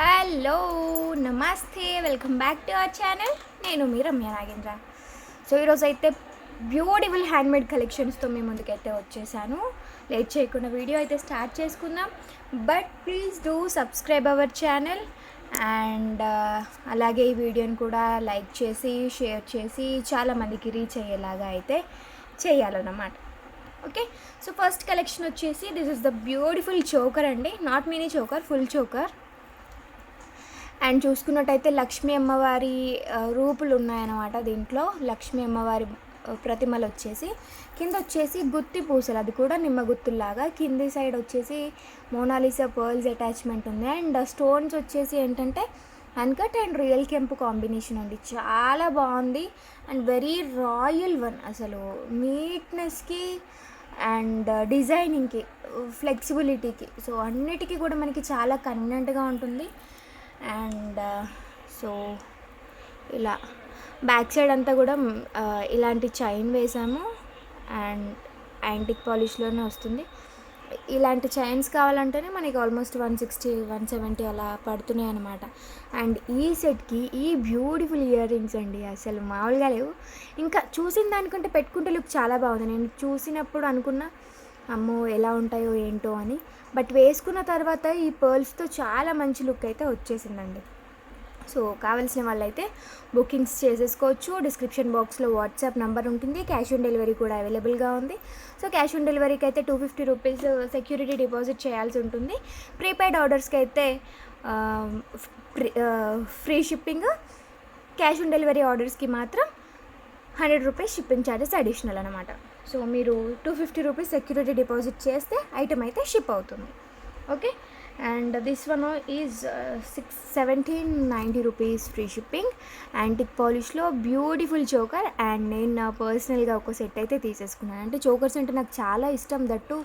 Hello నమస్తే welcome back to our channel. నేను మీ Ramya Nagendra. So ఈరోజు అయితే బ్యూటిఫుల్ హ్యాండ్మేడ్ కలెక్షన్స్తో మీ ముందుకైతే వచ్చేసాను. లేట్ చేయకుండా వీడియో అయితే స్టార్ట్ చేసుకుందాం. But please do subscribe our channel and అలాగే ఈ వీడియోని కూడా లైక్ చేసి షేర్ చేసి చాలామందికి రీచ్ అయ్యేలాగా అయితే చేయాలన్నమాట. ఓకే, సో ఫస్ట్ కలెక్షన్ వచ్చేసి this is the beautiful choker అండి. Not mini choker, full choker. And చూసుకున్నట్టయితే లక్ష్మీ అమ్మవారి రూపులు ఉన్నాయన్నమాట. దీంట్లో లక్ష్మీ అమ్మవారి ప్రతిమలు వచ్చేసి కింద వచ్చేసి గుత్తి పూసలు, అది కూడా నిమ్మ గుత్తుల్లాగా. కింది సైడ్ వచ్చేసి మోనాలిసా పర్ల్స్ అటాచ్మెంట్ ఉంది. అండ్ స్టోన్స్ వచ్చేసి ఏంటంటే అన్కట్ అండ్ రియల్ కెంపు కాంబినేషన్ అండి. చాలా బాగుంది అండ్ వెరీ రాయల్ వన్. అసలు నీట్నెస్కి అండ్ డిజైనింగ్కి, ఫ్లెక్సిబిలిటీకి, సో అన్నిటికీ కూడా మనకి చాలా కన్వీనియంట్గా ఉంటుంది. అండ్ సో ఇలా బ్యాక్ సైడ్ అంతా కూడా ఇలాంటి చైన్ వేసాము అండ్ యాంటిక్ పాలిష్లోనే వస్తుంది. ఇలాంటి చైన్స్ కావాలంటేనే మనకి ఆల్మోస్ట్ 160 170 అలా పడుతున్నాయి అన్నమాట. అండ్ ఈ సెట్కి ఈ బ్యూటిఫుల్ ఇయర్ రింగ్స్ అండి, అసలు మామూలుగా లేవు. ఇంకా చూసిన దానికంటే పెట్టుకుంటే లుక్ చాలా బాగుంది. నేను చూసినప్పుడు అనుకున్నా అమ్మో ఎలా ఉంటాయో ఏంటో అని, బట్ వేసుకున్న తర్వాత ఈ పర్ల్స్తో చాలా మంచి లుక్ అయితే వచ్చేసిందండి. సో కావాల్సిన వాళ్ళైతే బుకింగ్స్ చేసేసుకోవచ్చు. డిస్క్రిప్షన్ బాక్స్లో వాట్సాప్ నెంబర్ ఉంటుంది. క్యాష్ ఆన్ డెలివరీ కూడా అవైలబుల్గా ఉంది. సో క్యాష్ ఆన్ డెలివరీకి అయితే 250 రూపీస్ సెక్యూరిటీ డిపాజిట్ చేయాల్సి ఉంటుంది. ప్రీపెయిడ్ ఆర్డర్స్కి అయితే free shipping. Cash on delivery ఆర్డర్స్కి మాత్రం 100 రూపీస్ షిప్పింగ్ ఛార్జెస్ అడిషనల్ అనమాట. సో మీరు 250 రూపీస్ సెక్యూరిటీ డిపాజిట్ చేస్తే ఐటమ్ అయితే షిప్ అవుతుంది. Okay, and this one is 1790 rupees free shipping. Antique పాలిష్లో బ్యూటిఫుల్ చోకర్. అండ్ నేను పర్సనల్గా ఒక సెట్ అయితే తీసేసుకున్నాను. అంటే చోకర్స్ అంటే నాకు చాలా ఇష్టం. దట్టు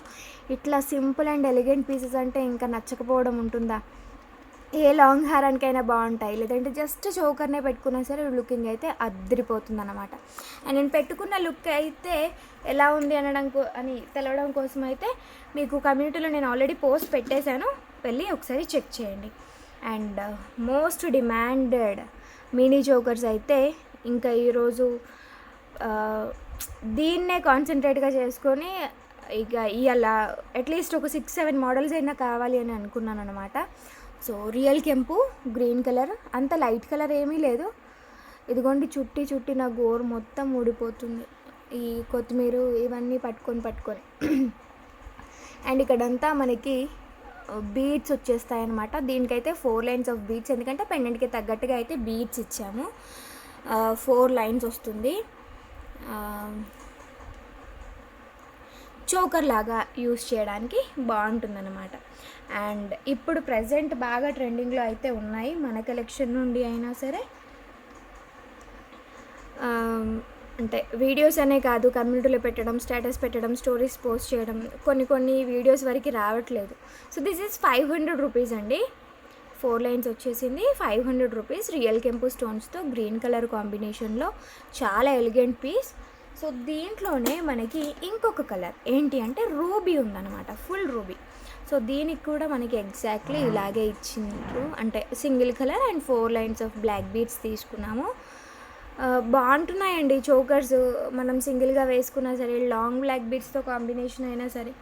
ఇట్లా సింపుల్ అండ్ ఎలిగెంట్ పీసెస్ అంటే ఇంకా నచ్చకపోవడం ఉంటుందా? ఏ లాంగ్ హారానికైనా బాగుంటాయి, లేదంటే జస్ట్ చోకర్నే పెట్టుకున్నా సరే లుకింగ్ అయితే అద్దరిపోతుంది అనమాట. అండ్ నేను పెట్టుకున్న లుక్ అయితే ఎలా ఉంది అని తెలవడం కోసం అయితే మీకు కమ్యూనిటీలో నేను ఆల్రెడీ పోస్ట్ పెట్టేశాను, వెళ్ళి ఒకసారి చెక్ చేయండి. And most demanded mini chokers అయితే ఇంకా ఈరోజు దీన్నే కాన్సన్ట్రేట్గా చేసుకొని ఇక ఇవాళ అట్లీస్ట్ ఒక 6-7 మోడల్స్ అయినా కావాలి అని అనుకున్నాను అనమాట. సో రియల్ కెంపు గ్రీన్ కలర్, అంత లైట్ కలర్ ఏమీ లేదు. ఇదిగోండి చుట్టి నా గోరు మొత్తం ఊడిపోతుంది ఈ కొత్తిమీర ఇవన్నీ పట్టుకొని అండ్ ఇక్కడంతా మనకి బీడ్స్ వచ్చేస్తాయి అన్నమాట. దీనికైతే 4 లైన్స్ ఆఫ్ బీడ్స్, ఎందుకంటే పెండెంట్కి తగ్గట్టుగా అయితే బీడ్స్ ఇచ్చాము. 4 లైన్స్ వస్తుంది. చోకర్ లాగా యూస్ చేయడానికి బాగుంటుందన్నమాట. అండ్ ఇప్పుడు ప్రజెంట్ బాగా ట్రెండింగ్లో అయితే ఉన్నాయి మన కలెక్షన్ నుండి అయినా సరే. అంటే వీడియోస్ అనే కాదు, కమ్యూనిటీలో పెట్టడం, స్టేటస్ పెట్టడం, స్టోరీస్ పోస్ట్ చేయడం, కొన్ని వీడియోస్ వరకు రావట్లేదు. సో దిస్ ఈజ్ 500 రూపీస్ అండి. 4 లైన్స్ వచ్చేసింది, 500 రూపీస్. రియల్ కెంపు స్టోన్స్తో గ్రీన్ కలర్ కాంబినేషన్లో చాలా ఎలిగెంట్ పీస్. సో దీంట్లోనే మనకి ఇంకొక కలర్ ఏంటి అంటే రూబీ ఉందన్నమాట, ఫుల్ రూబీ. సో దీనికి కూడా మనకి ఎగ్జాక్ట్లీ ఇలాగే ఇచ్చిండ్రు, అంటే single colour and 4 lines of black beads తీసుకున్నాము. బాగుంటున్నాయండి చోకర్స్. మనం సింగిల్గా వేసుకున్నా సరే, లాంగ్ బ్లాక్ బీడ్స్తో కాంబినేషన్ అయినా సరే,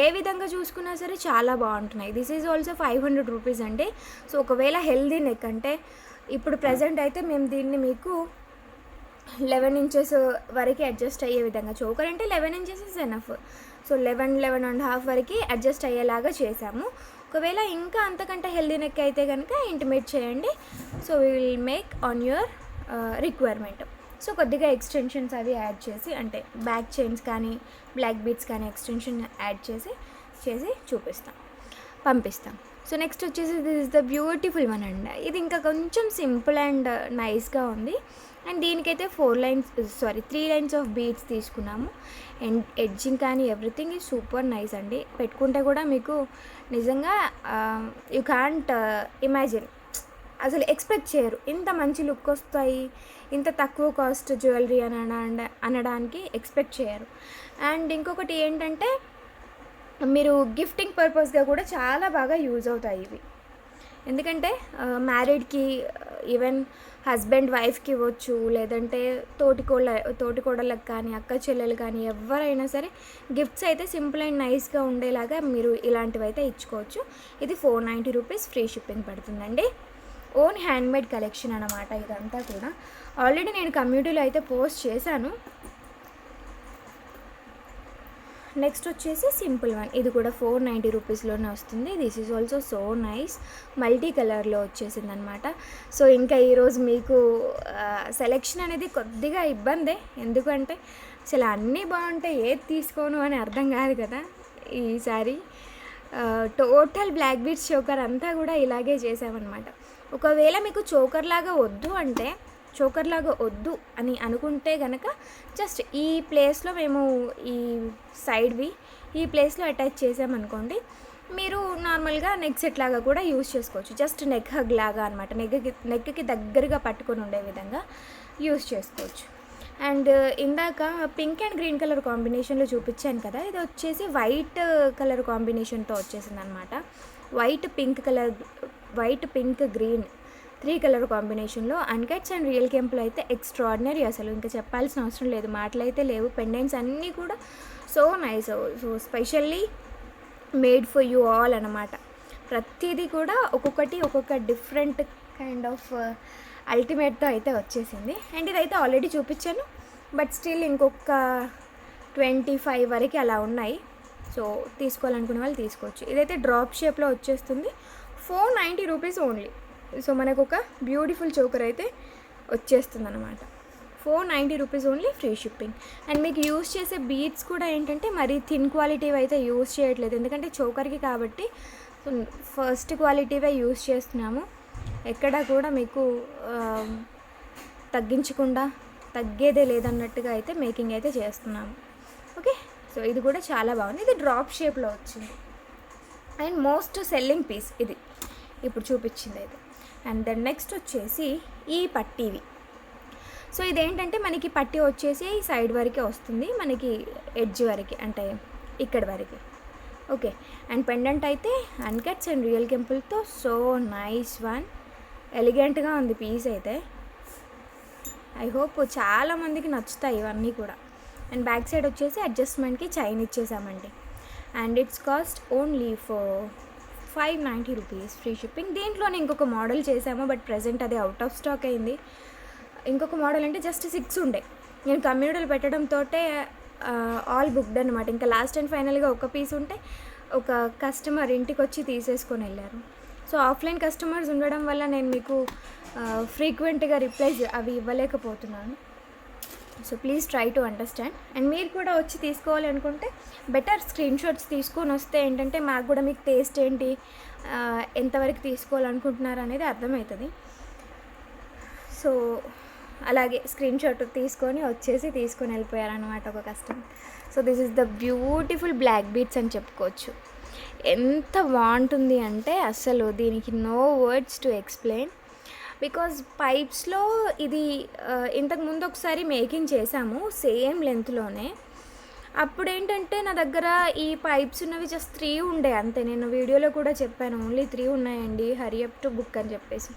ఏ విధంగా చూసుకున్నా సరే చాలా బాగుంటున్నాయి. దిస్ ఈజ్ ఆల్సో 500 రూపీస్ అండి. సో ఒకవేళ హెల్దీ నెక్ అంటే ఇప్పుడు ప్రజెంట్ అయితే మేము దీన్ని మీకు 11 ఇంచెస్ వరకు అడ్జస్ట్ అయ్యే విధంగా, చోకర్ అంటే 11 ఇంచెస్ ఇస్ ఎనఫ్. సో 11.5 వరకు అడ్జస్ట్ అయ్యేలాగా చేసాము. ఒకవేళ ఇంకా అంతకంటే హెల్దీ నెక్ అయితే కనుక ఇంటిమేట్ చేయండి. So we will make on your requirement. So కొద్దిగా ఎక్స్టెన్షన్స్ అవి యాడ్ చేసి, అంటే బ్యాక్ చైన్స్ కానీ బ్లాక్ బీడ్స్ కానీ ఎక్స్టెన్షన్ యాడ్ చేసి పంపిస్తాం. సో నెక్స్ట్ వచ్చేసి this is the beautiful one అండి. ఇది ఇంకా కొంచెం సింపుల్ అండ్ నైస్గా ఉంది. అండ్ దీనికైతే 3 లైన్స్ ఆఫ్ బీడ్స్ తీసుకున్నాము. అండ్ ఎడ్జింగ్ కానీ ఎవ్రీథింగ్ ఈజ్ సూపర్ నైస్ అండి. పెట్టుకుంటే కూడా మీకు నిజంగా యూ కాంట్ ఇమాజిన్, అసలు ఎక్స్పెక్ట్ చేయరు ఇంత మంచి లుక్ వస్తాయి, ఇంత తక్కువ కాస్ట్ జ్యువెలరీ అనడానికి ఎక్స్పెక్ట్ చేయరు. అండ్ ఇంకొకటి ఏంటంటే మీరు గిఫ్టింగ్ పర్పస్గా కూడా చాలా బాగా యూజ్ అవుతాయి ఇవి. ఎందుకంటే మ్యారీడ్కి ఈవెన్ హస్బెండ్ వైఫ్కి ఇవ్వచ్చు, లేదంటే తోటికోడళ్ళకి కానీ అక్క చెల్లెలు కానీ ఎవరైనా సరే గిఫ్ట్స్ అయితే సింపుల్ అండ్ నైస్గా ఉండేలాగా మీరు ఇలాంటివి అయితే ఇచ్చుకోవచ్చు. ఇది 490 రూపీస్ ఫ్రీ షిప్పింగ్ పడుతుందండి. ఓన్ హ్యాండ్మేడ్ కలెక్షన్ అన్నమాట ఇదంతా కూడా. ఆల్రెడీ నేను కమ్యూనిటీలో అయితే పోస్ట్ చేశాను. నెక్స్ట్ వచ్చేసి సింపుల్ వన్, ఇది కూడా 490 రూపీస్లోనే వస్తుంది. This is also so nice, multi కలర్లో వచ్చేసింది అనమాట. సో ఇంకా ఈరోజు మీకు సెలెక్షన్ అనేది కొద్దిగా ఇబ్బందే, ఎందుకంటే అసలు అన్నీ బాగుంటాయి, ఏది తీసుకోను అని అర్థం కాదు కదా. ఈసారి టోటల్ బ్లాక్ బీడ్స్ చోకర్ అంతా కూడా ఇలాగే చేసామన్నమాట. ఒకవేళ మీకు చోకర్ లాగా వద్దు అని అనుకుంటే కనుక జస్ట్ ఈ ప్లేస్లో మేము ఈ సైడ్వి ఈ ప్లేస్లో అటాచ్ చేసామనుకోండి, మీరు నార్మల్గా నెక్ సెట్ లాగా కూడా యూజ్ చేసుకోవచ్చు. జస్ట్ నెక్ హగ్ లాగా అనమాట, నెక్కి దగ్గరగా పట్టుకొని ఉండే విధంగా యూజ్ చేసుకోవచ్చు. అండ్ ఇందాక పింక్ అండ్ గ్రీన్ కలర్ కాంబినేషన్లో చూపించాను కదా, ఇది వచ్చేసి వైట్ కలర్ కాంబినేషన్తో వచ్చేసింది అనమాట. వైట్ పింక్ గ్రీన్ 3 కలర్ కాంబినేషన్లో అన్కట్స్ అండ్ రియల్ కెంపులో అయితే ఎక్స్ట్రాడినరీ, అసలు ఇంకా చెప్పాల్సిన అవసరం లేదు, మాటలు అయితే లేవు. పెండెంట్స్ అన్నీ కూడా so nice, so specially made for you all అన్నమాట. ప్రతిదీ కూడా ఒక్కొక్క డిఫరెంట్ కైండ్ ఆఫ్ అల్టిమేట్తో అయితే వచ్చేసింది. అండ్ ఇదైతే ఆల్రెడీ చూపించాను, బట్ స్టిల్ ఇంకొక 25 వరకు అలా ఉన్నాయి. సో తీసుకోవాలనుకునే వాళ్ళు తీసుకోవచ్చు. ఇదైతే డ్రాప్ షేప్లో వచ్చేస్తుంది, 490 రూపీస్ ఓన్లీ. సో మనకు ఒక బ్యూటిఫుల్ చోకర్ అయితే వచ్చేస్తుంది అనమాట. 490 rupees only free shipping. And మీకు యూజ్ చేసే బీడ్స్ కూడా ఏంటంటే మరీ థిన్ క్వాలిటీవి అయితే యూజ్ చేయట్లేదు, ఎందుకంటే చోకర్కి కాబట్టి ఫస్ట్ క్వాలిటీవే యూజ్ చేస్తున్నాము. ఎక్కడ కూడా మీకు తగ్గించకుండా తగ్గేదే లేదన్నట్టుగా అయితే మేకింగ్ అయితే చేస్తున్నాము. ఓకే, సో ఇది కూడా చాలా బాగుంది. ఇది డ్రాప్ షేప్లో వచ్చింది అండ్ మోస్ట్ సెల్లింగ్ పీస్ ఇది ఇప్పుడు చూపించింది అయితే. అండ్ దెన్ నెక్స్ట్ వచ్చేసి ఈ పట్టీవి. సో ఇదేంటంటే మనకి పట్టీ వచ్చేసి సైడ్ వరకే వస్తుంది, మనకి ఎడ్జ్ వరకు అంటే ఇక్కడ వరకు. ఓకే, అండ్ పెండెంట్ అయితే అన్కట్స్ అండ్ రియల్ కెంపుల్తో సో నైస్ వన్, ఎలిగెంట్గా ఉంది పీస్ అయితే. ఐ హోప్ చాలామందికి నచ్చుతాయి ఇవన్నీ కూడా. అండ్ బ్యాక్ సైడ్ వచ్చేసి అడ్జస్ట్మెంట్కి చైన్ ఇచ్చేసామండి. And it's cost only for 590 rupees free shipping. దీంట్లోనే ఇంకొక మోడల్ చేసాము, బట్ ప్రజెంట్ అది అవుట్ ఆఫ్ స్టాక్ అయింది. ఇంకొక మోడల్ అంటే జస్ట్ 6 ఉండే, నేను కమ్యూనిటీలు పెట్టడంతో ఆల్ బుక్డ్ అనమాట. ఇంకా లాస్ట్ అండ్ ఫైనల్గా ఒక పీస్ ఉంటే ఒక కస్టమర్ ఇంటికి వచ్చి తీసేసుకొని వెళ్ళారు. సో ఆఫ్లైన్ కస్టమర్స్ ఉండడం వల్ల నేను మీకు ఫ్రీక్వెంట్గా రిప్లైస్ అవి ఇవ్వలేకపోతున్నాను. So please try to understand. And మీరు కూడా వచ్చి తీసుకోవాలి అనుకుంటే బెటర్ స్క్రీన్ షాట్స్ తీసుకొని వస్తే ఏంటంటే మాకు కూడా మీకు టేస్ట్ ఏంటి, ఎంతవరకు తీసుకోవాలనుకుంటున్నారు అనేది అర్థమవుతుంది. సో అలాగే స్క్రీన్ షాట్ తీసుకొని వెళ్ళిపోయారనమాట ఒక customer. So this is the beautiful black beads అని చెప్పుకోవచ్చు. ఎంత బాగుంటుంది అంటే అసలు దీనికి no words to explain. Because పైప్స్లో ఇది ఇంతకుముందు ఒకసారి మేకింగ్ చేశాము సేమ్ లెంత్లోనే. అప్పుడు ఏంటంటే నా దగ్గర ఈ పైప్స్ ఉన్నవి జస్ట్ 3 ఉండే అంతే. నేను వీడియోలో కూడా చెప్పాను, ఓన్లీ 3 ఉన్నాయండి, హరీ అప్ టు బుక్ అని చెప్పేసి.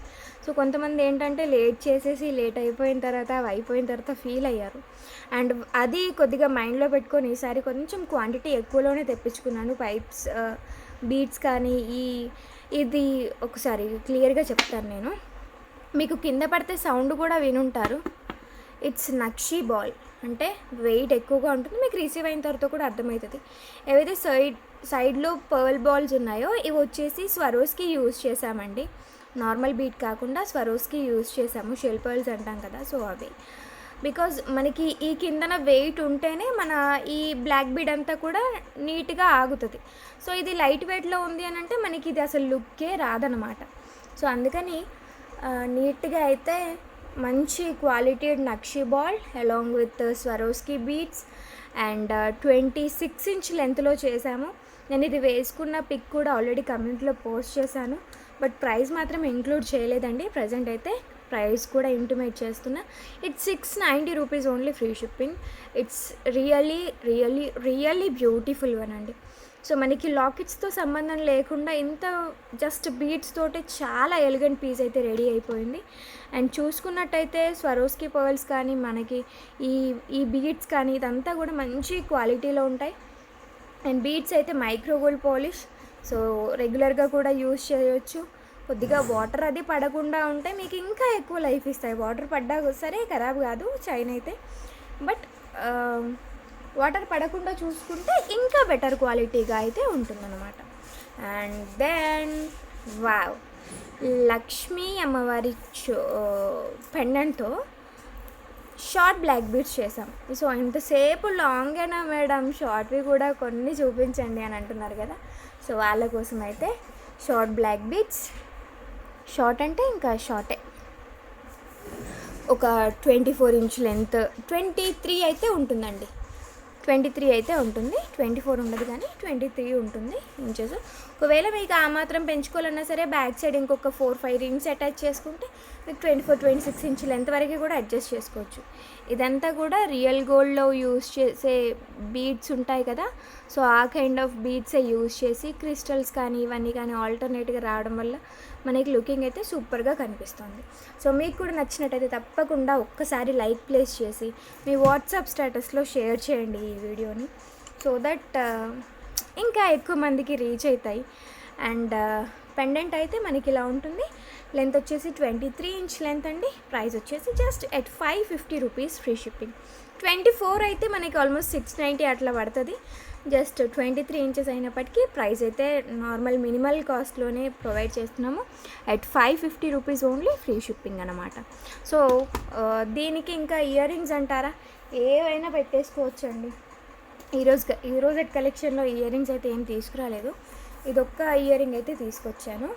సో కొంతమంది ఏంటంటే లేట్ అయిపోయిన తర్వాత అవి అయిపోయిన తర్వాత ఫీల్ అయ్యారు. అండ్ అది కొద్దిగా మైండ్లో పెట్టుకొని ఈసారి కొంచెం క్వాంటిటీ ఎక్కువలోనే తెప్పించుకున్నాను పైప్స్, బీడ్స్ కానీ. ఇది ఒకసారి క్లియర్గా చెప్తాను నేను మీకు, కింద పడితే సౌండ్ కూడా వినుంటారు. ఇట్స్ నక్షీ బాల్, అంటే వెయిట్ ఎక్కువగా ఉంటుంది, మీకు రిసీవ్ అయిన తర్వాత కూడా అర్థమవుతుంది. ఏవైతే సైడ్లో పర్ల్ బాల్స్ ఉన్నాయో ఇవి వచ్చేసి స్వరోస్కి యూజ్ చేసామండి, నార్మల్ బీట్ కాకుండా స్వరోస్కి యూజ్ చేసాము, షెల్ పర్ల్స్ అంటాం కదా. సో అవి బికాజ్ మనకి ఈ కిందన వెయిట్ ఉంటేనే మన ఈ బ్లాక్ బీడ్ అంతా కూడా నీట్గా ఆగుతుంది. సో ఇది లైట్ వెయిట్లో ఉంది అని అంటే మనకి ఇది అసలు లుక్కే రాదనమాట. సో అందుకని నీట్గా అయితే మంచి quality nakshi ball along with Swarovski beads and 26 inch లెంత్లో చేశాము. నేను ఇది వేసుకున్న పిక్ కూడా ఆల్రెడీ కమ్యూనిటీలో పోస్ట్ చేశాను, బట్ ప్రైస్ మాత్రం ఇంక్లూడ్ చేయలేదండి. ప్రజెంట్ అయితే ప్రైస్ కూడా ఇంటిమేట్ చేస్తున్నా. It's 690 rupees only free shipping. It's really beautiful one అండి. సో మనకి లాకెట్స్తో సంబంధం లేకుండా ఇంత జస్ట్ బీడ్స్ తోటి చాలా ఎలిగెంట్ పీస్ అయితే రెడీ అయిపోయింది. అండ్ చూసుకున్నట్టయితే స్వరోస్కి పర్ల్స్ కానీ మనకి ఈ ఈ బీడ్స్ కానీ ఇదంతా కూడా మంచి క్వాలిటీలో ఉంటాయి. అండ్ బీడ్స్ అయితే మైక్రో గోల్డ్ పాలిష్, సో రెగ్యులర్గా కూడా యూజ్ చేయొచ్చు. కొద్దిగా వాటర్ అది పడకుండా ఉంటే మీకు ఇంకా ఎక్కువ లైఫ్ ఇస్తాయి. వాటర్ పడ్డా సరే ఖరాబ్ కాదు చైన్ అయితే, బట్ వాటర్ పడకుండా చూసుకుంటే ఇంకా బెటర్ క్వాలిటీగా అయితే ఉంటుందన్నమాట. అండ్ దెన్ వావ్, లక్ష్మీ అమ్మవారి పెండెంట్తో షార్ట్ బ్లాక్ బీడ్స్ చేసాం. సో ఇంతసేపు లాంగేనా మేడం, షార్ట్వి కూడా కొన్ని చూపించండి అని అంటున్నారు కదా. సో వాళ్ళ కోసం అయితే షార్ట్ బ్లాక్ బీడ్స్, షార్ట్ అంటే ఇంకా షార్టే, ఒక 24 ఇంచ్ లెంత్, 23 అయితే ఉంటుందండి, 23 అయితే ఉంటుంది, 24 ఉండదు కానీ 23 ఉంటుంది ఇంచెస్. ఒకవేళ మీకు ఆ మాత్రం పెంచుకోవాలన్నా సరే బ్యాక్ సైడ్ ఇంకొక 4-5 రింగ్స్ అటాచ్ చేసుకుంటే మీకు 24-26 ఇంచ్ లెంత్ వరకు కూడా అడ్జస్ట్ చేసుకోవచ్చు. ఇదంతా కూడా రియల్ గోల్డ్లో యూస్ చేసే బీడ్స్ ఉంటాయి కదా, సో ఆ కైండ్ ఆఫ్ బీడ్సే యూజ్ చేసి క్రిస్టల్స్ కానీ ఇవన్నీ కానీ ఆల్టర్నేట్గా రావడం వల్ల మనకి లుకింగ్ అయితే సూపర్గా కనిపిస్తుంది. సో మీకు కూడా నచ్చినట్టయితే తప్పకుండా ఒక్కసారి లైక్ ప్లేస్ చేసి మీ వాట్సాప్ స్టేటస్లో షేర్ చేయండి ఈ వీడియోని, సో దట్ ఇంకా ఎక్కువ మందికి రీచ్ అవుతాయి. అండ్ పెండెంట్ అయితే మనకి ఇలా ఉంటుంది. లెంత్ వచ్చేసి 23 ఇంచ్ లెంత్ అండి. ప్రైస్ వచ్చేసి just at 550 rupees free shipping. 24 అయితే మనకి ఆల్మోస్ట్ 690 అట్లా పడుతుంది. జస్ట్ 23 ఇంచెస్ అయినప్పటికీ ప్రైస్ అయితే నార్మల్ మినిమల్ కాస్ట్లోనే ప్రొవైడ్ చేస్తున్నాము. At 550 rupees only free shipping అనమాట. సో దీనికి ఇంకా ఇయర్ రింగ్స్ అంటారా, ఏవైనా పెట్టేసుకోవచ్చండి. ఈరోజు కలెక్షన్లో ఇయర్ రింగ్స్ అయితే ఏం తీసుకురాలేదు, ఇదొక్క ఇయర్ రింగ్ అయితే తీసుకొచ్చాను.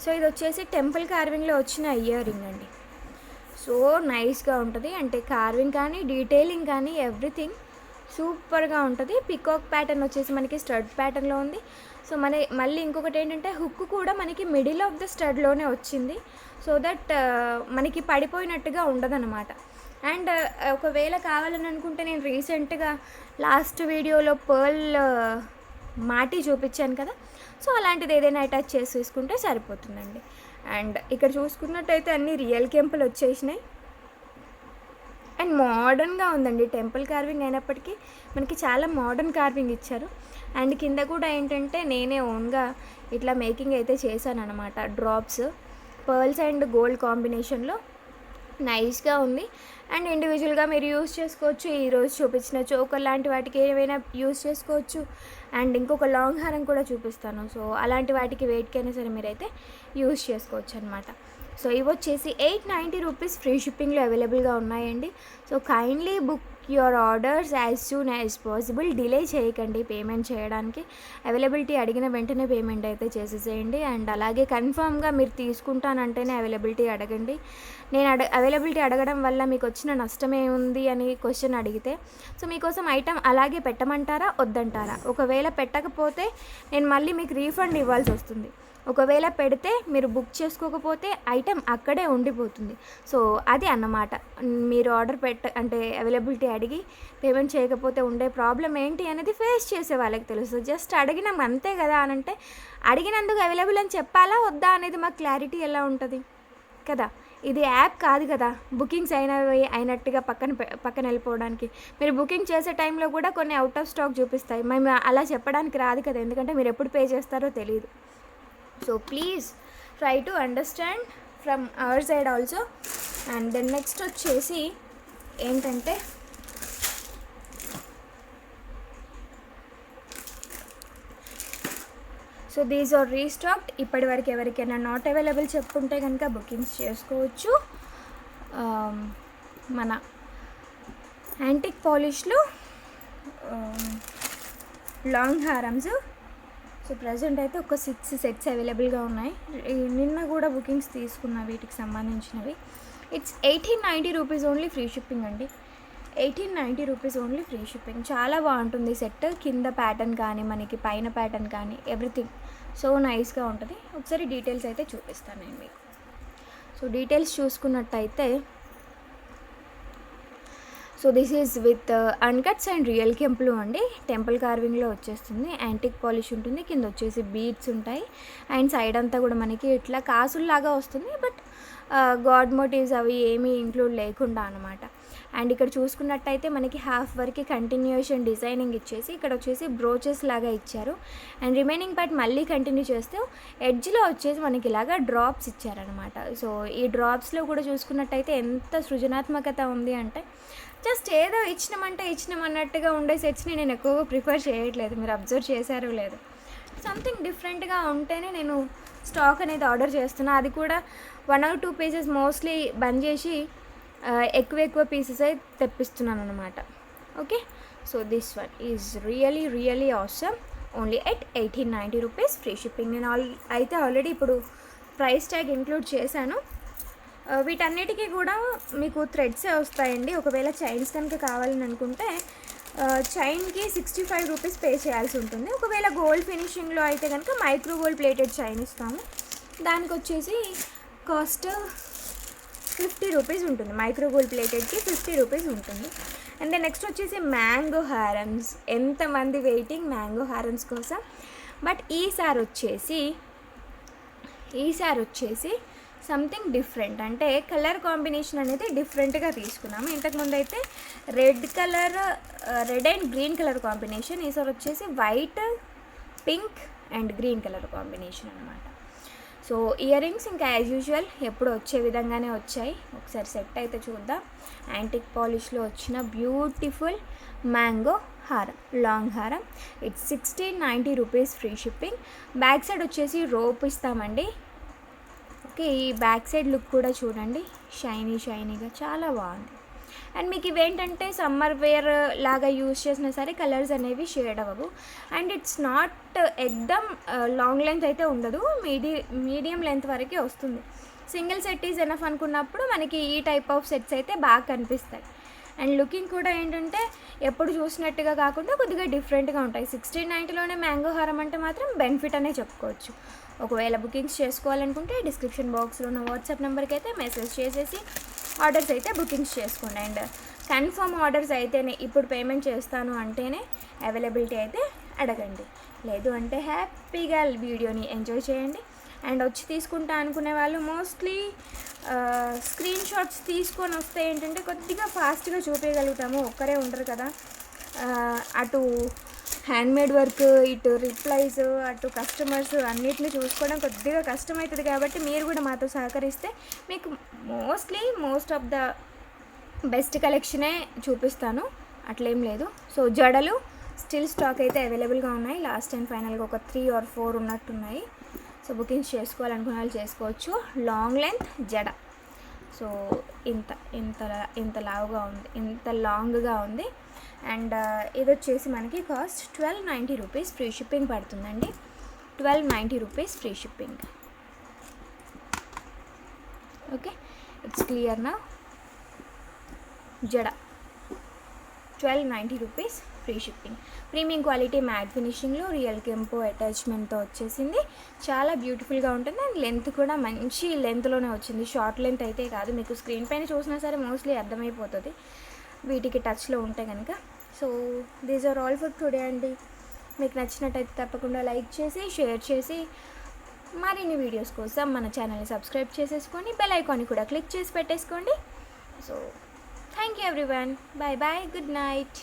సో ఇది వచ్చేసి టెంపుల్ కార్వింగ్లో వచ్చిన ఇయర్ రింగ్ అండి. సో నైస్గా ఉంటుంది, అంటే కార్వింగ్ కానీ డీటెయిలింగ్ కానీ ఎవ్రీథింగ్ సూపర్గా ఉంటుంది. పికాక్ ప్యాటర్న్ వచ్చేసి మనకి స్టడ్ ప్యాటర్న్లో ఉంది. సో మళ్ళీ ఇంకొకటి ఏంటంటే హుక్ కూడా మనకి మిడిల్ ఆఫ్ ద స్టడ్లోనే వచ్చింది, సో దట్ మనకి పడిపోయినట్టుగా ఉండదన్నమాట. అండ్ ఒకవేళ కావాలని అనుకుంటే నేను రీసెంట్గా లాస్ట్ వీడియోలో పర్ల్ మాటి చూపించాను కదా, సో అలాంటిది ఏదైనా అటాచ్ చేసి తీసుకుంటే సరిపోతుందండి. అండ్ ఇక్కడ చూసుకున్నట్టయితే అన్ని రియల్ కెంపులు వచ్చేసినాయి. అండ్ మోడర్న్గా ఉందండి, టెంపుల్ కార్వింగ్ అయినప్పటికీ మనకి చాలా మోడర్న్ కార్వింగ్ ఇచ్చారు. అండ్ కింద కూడా ఏంటంటే నేనే ఓన్గా ఇట్లా మేకింగ్ అయితే చేశాను అనమాట. డ్రాప్స్ పర్ల్స్ అండ్ గోల్డ్ కాంబినేషన్లో నైస్గా ఉంది. అండ్ ఇండివిజువల్గా మీరు యూస్ చేసుకోవచ్చు. ఈరోజు చూపించిన చోకర్ లాంటి వాటికి ఏమైనా యూస్ చేసుకోవచ్చు. అండ్ ఇంకొక లాంగ్ హారం కూడా చూపిస్తాను, సో అలాంటి వాటికి వెయిట్కైనా సరే మీరైతే యూస్ చేసుకోవచ్చు అనమాట. సో ఇవి వచ్చేసి 890 రూపీస్ ఫ్రీ షిప్పింగ్లో అవైలబుల్గా ఉన్నాయండి. So kindly book your orders as soon as possible. Delay చేయకండి పేమెంట్ చేయడానికి. అవైలబిలిటీ అడిగిన వెంటనే పేమెంట్ అయితే చేసేసేయండి. అండ్ అలాగే కన్ఫామ్గా మీరు తీసుకుంటానంటేనే అవైలబిలిటీ అడగండి. నేను అవైలబిలిటీ అడగడం వల్ల మీకు వచ్చిన నష్టమే ఉంది అని క్వశ్చన్ అడిగితే, సో మీకోసం ఐటమ్ అలాగే పెట్టమంటారా వద్దంటారా? ఒకవేళ పెట్టకపోతే నేను మళ్ళీ మీకు రీఫండ్ ఇవ్వాల్సి వస్తుంది. ఒకవేళ పెడితే మీరు బుక్ చేసుకోకపోతే ఐటెం అక్కడే ఉండిపోతుంది. సో అది అన్నమాట. మీరు ఆర్డర్ అంటే అవైలబిలిటీ అడిగి పేమెంట్ చేయకపోతే ఉండే ప్రాబ్లం ఏంటి అనేది ఫేస్ చేసే వాళ్ళకి తెలుస్తుంది. జస్ట్ అడిగినాం అంతే కదా అని అంటే, అడిగినందుకు అవైలబుల్ అని చెప్పాలా వద్దా అనేది మాకు క్లారిటీ ఎలా ఉంటుంది కదా. ఇది యాప్ కాదు కదా బుకింగ్స్ అయినట్టుగా పక్కన వెళ్ళిపోవడానికి. మీరు బుకింగ్ చేసే టైంలో కూడా కొన్ని అవుట్ ఆఫ్ స్టాక్ చూపిస్తాయి. మేము అలా చెప్పడానికి రాదు కదా, ఎందుకంటే మీరు ఎప్పుడు పే చేస్తారో తెలియదు. So please try to understand from our side also. And then next వచ్చేసి ఏంటంటే సో దీస్ ఆర్ రీస్టాక్డ్. ఇప్పటి వరకు ఎవరికైనా నాట్ అవైలబుల్ చెప్పుకుంటే కనుక బుకింగ్స్ చేసుకోవచ్చు. మన యాంటిక్ పాలిష్లో లాంగ్ హారమ్స్. సో ప్రజెంట్ అయితే ఒక 6 సెట్స్ అవైలబుల్గా ఉన్నాయి. నిన్న కూడా బుకింగ్స్ తీసుకున్న వీటికి సంబంధించినవి. It's 1890 rupees only free shipping అండి. 1890 రూపీస్ ఓన్లీ ఫ్రీ షిప్పింగ్. చాలా బాగుంటుంది సెట్. కింద ప్యాటర్న్ కానీ మనకి పైన ప్యాటర్న్ కానీ ఎవ్రీథింగ్ సో నైస్గా ఉంటుంది. ఒకసారి డీటెయిల్స్ అయితే చూపిస్తాను నేను మీకు. సో డీటెయిల్స్ చూసుకున్నట్టయితే so this is with uncuts and real కెంపులు అండి. టెంపుల్ కార్వింగ్లో వచ్చేస్తుంది. యాంటిక్ పాలిష్ ఉంటుంది, కింద వచ్చేసి బీడ్స్ ఉంటాయి. అండ్ సైడ్ అంతా కూడా మనకి ఇట్లా కాసుల్లాగా వస్తుంది, బట్ గాడ్ మోటివ్స్ అవి ఏమీ ఇంక్లూడ్ లేకుండా అనమాట. అండ్ ఇక్కడ చూసుకున్నట్టయితే మనకి హాఫ్ వరకు కంటిన్యూషన్ డిజైనింగ్ ఇచ్చేసి ఇక్కడ వచ్చేసి బ్రోచెస్ లాగా ఇచ్చారు. అండ్ రిమైనింగ్ పార్ట్ మళ్ళీ కంటిన్యూ చేస్తూ ఎడ్జ్లో వచ్చేసి మనకి ఇలాగా డ్రాప్స్ ఇచ్చారనమాట. సో ఈ డ్రాప్స్లో కూడా చూసుకున్నట్టయితే ఎంత సృజనాత్మకత ఉంది అంటే, జస్ట్ ఏదో ఇచ్చినామన్నట్టుగా ఉండే సెట్స్ని నేను ఎక్కువగా ప్రిఫర్ చేయట్లేదు. మీరు అబ్జర్వ్ చేశారో లేదు, సంథింగ్ డిఫరెంట్గా ఉంటేనే నేను స్టాక్ అనేది ఆర్డర్ చేస్తున్నా. అది కూడా 1 or 2 పీసెస్ మోస్ట్లీ బంద్ చేసి ఎక్కువ పీసెస్ అయితే తెప్పిస్తున్నాను అనమాట. Okay, so this one is really awesome. Only at 1890 rupees, free shipping. నేను ఆల్రెడీ ఇప్పుడు ప్రైస్ ట్యాగ్ ఇంక్లూడ్ చేశాను. వీటన్నిటికీ కూడా మీకు థ్రెడ్సే వస్తాయండి. ఒకవేళ చైన్స్ కనుక కావాలని అనుకుంటే చైన్కి 65 రూపీస్ పే చేయాల్సి ఉంటుంది. ఒకవేళ గోల్డ్ ఫినిషింగ్లో అయితే కనుక మైక్రో గోల్డ్ ప్లేటెడ్ చైన్ ఇస్తాము. దానికి వచ్చేసి కాస్ట్ 50 రూపీస్ ఉంటుంది. మైక్రో గోల్డ్ ప్లేటెడ్కి 50 రూపీస్ ఉంటుంది. అండ్ దెన్ నెక్స్ట్ వచ్చేసి మ్యాంగో హారమ్స్. ఎంతమంది వెయిటింగ్ మ్యాంగో హారమ్స్ కోసం. బట్ ఈసారి వచ్చేసి సంథింగ్ డిఫరెంట్, అంటే కలర్ కాంబినేషన్ అనేది డిఫరెంట్గా తీసుకున్నాము. ఇంతకుముందు అయితే red and green colour combination, ఈసారి వచ్చేసి white, pink and green colour combination అనమాట. సో ఇయర్ రింగ్స్ ఇంకా యాజ్ యూజువల్ ఎప్పుడు వచ్చే విధంగానే వచ్చాయి. ఒకసారి సెట్ అయితే చూద్దాం. యాంటిక్ పాలిష్లో వచ్చిన బ్యూటిఫుల్ మ్యాంగో హారం, లాంగ్ హారం. It's 1690 rupees, free shipping. Back side వచ్చేసి రోప్ ఇస్తామండి. ఓకే, ఈ బ్యాక్ సైడ్ లుక్ కూడా చూడండి, షైనీగా చాలా బాగుంది. అండ్ మీకు ఇవేంటంటే సమ్మర్ వేర్ లాగా యూజ్ చేసినా సరే కలర్స్ అనేవి షేడ్ అవ్వవు. అండ్ ఇట్స్ నాట్ ఎక్దమ్ లాంగ్ లెంత్ అయితే ఉండదు, మీడియం లెంత్ వరకే వస్తుంది. సింగిల్ సెట్ ఈజ్ ఎనఫ్ అనుకున్నప్పుడు మనకి ఈ టైప్ ఆఫ్ సెట్స్ అయితే బాగా కనిపిస్తాయి. అండ్ లుకింగ్ కూడా ఏంటంటే ఎప్పుడు చూసినట్టుగా కాకుండా కొద్దిగా డిఫరెంట్గా ఉంటాయి. 1690లోనే మ్యాంగో హారం అంటే మాత్రం బెనిఫిట్ అనే చెప్పుకోవచ్చు. ఒకవేళ బుకింగ్స్ చేసుకోవాలనుకుంటే డిస్క్రిప్షన్ బాక్స్లో ఉన్న వాట్సాప్ నెంబర్కి అయితే మెసేజ్ చేసేసి ఆర్డర్స్ అయితే బుకింగ్స్ చేసుకోండి. అండ్ కన్ఫర్మ్ ఆర్డర్స్ అయితేనే, ఇప్పుడు పేమెంట్ చేస్తాను అంటేనే అవైలబిలిటీ అయితే అడగండి. లేదు అంటే హ్యాపీగా వీడియోని ఎంజాయ్ చేయండి. అండ్ వచ్చి తీసుకుంటా అనుకునే వాళ్ళు మోస్ట్లీ స్క్రీన్ షాట్స్ తీసుకొని వస్తే ఏంటంటే కొద్దిగా ఫాస్ట్గా చూపించగలుగుతాము. ఒక్కరే ఉండరు కదా, అటు హ్యాండ్మేడ్ వర్క్, ఇటు రిప్లైస్, అటు కస్టమర్స్ అన్నిటిని చూసుకోవడం కొద్దిగా కష్టమవుతుంది. కాబట్టి మీరు కూడా మాతో సహకరిస్తే మీకు మోస్ట్ ఆఫ్ ద బెస్ట్ కలెక్షనే చూపిస్తాను, అట్లేం లేదు. సో జడలు స్టిల్ స్టాక్ అయితే అవైలబుల్గా ఉన్నాయి. లాస్ట్ అండ్ ఫైనల్గా ఒక 3 or 4 ఉన్నట్టున్నాయి. సో బుకింగ్స్ చేసుకోవాలనుకునే వాళ్ళు చేసుకోవచ్చు. లాంగ్ లెంత్ జడ, సో ఇంత లావుగా ఉంది, ఇంత లాంగ్గా ఉంది. అండ్ ఇది వచ్చేసి మనకి కాస్ట్ 1290 రూపీస్, ఫ్రీ షిప్పింగ్ పడుతుందండి. 1290 rupees, free shipping. Okay, it's clear నా. జడ 1290 rupees, free shipping. Premium quality matte ఫినిషింగ్లో రియల్ కెంపో అటాచ్మెంట్తో వచ్చేసింది. చాలా బ్యూటిఫుల్గా ఉంటుంది. అండ్ లెంత్ కూడా మంచి లెంత్లోనే వచ్చింది, షార్ట్ లెంత్ అయితే కాదు. మీకు స్క్రీన్ పైన చూసినా సరే మోస్ట్లీ అర్థమైపోతుంది వీటికి టచ్లో ఉంటే కనుక. So these are all for today అండి. మీకు నచ్చినట్టయితే తప్పకుండా లైక్ చేసి, షేర్ చేసి, మరిన్ని వీడియోస్ కోసం మన ఛానల్ని సబ్స్క్రైబ్ చేసేసుకొని బెల్ ఐకాన్ని కూడా క్లిక్ చేసి పెట్టేసుకోండి. So thank you everyone, bye bye, good night.